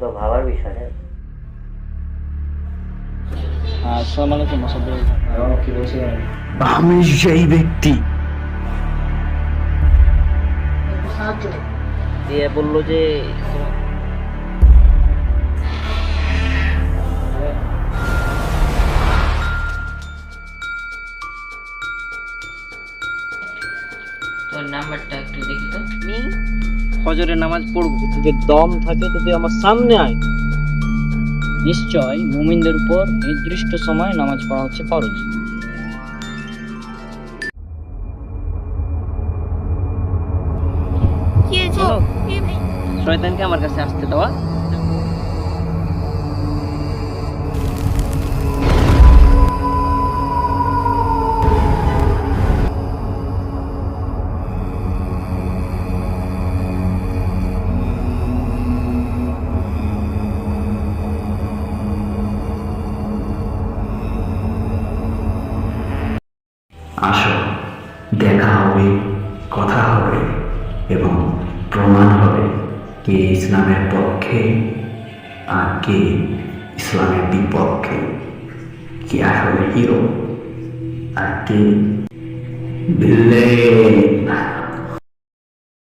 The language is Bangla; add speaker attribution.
Speaker 1: তো ভাবার বিষয় না।
Speaker 2: আসসালামু আলাইকুম মোসাদ্দেক।
Speaker 1: কি বলছি?
Speaker 3: আমি সেই ব্যক্তি।
Speaker 2: দিয়ে বললো যে
Speaker 4: তোর নাম্বারটা একটু দেখি তো।
Speaker 2: আমি ফজরের নামাজ পড়বো, যদি দম থাকে যদি আমার সামনে আয়। নিশ্চয় মুমিনদের উপর নির্দিষ্ট সময় নামাজ পড়া হচ্ছে ফরজ। শোনো, শয়তানকে আমার কাছে আসতে দেওয়া।
Speaker 3: আসো, দেখা হবে, কথা হবে এবং প্রমাণ হবে কে ইসলামের পক্ষে আর কে ইসলামের বিপক্ষে, কে আসলে হিরো আর কে ভিলেন।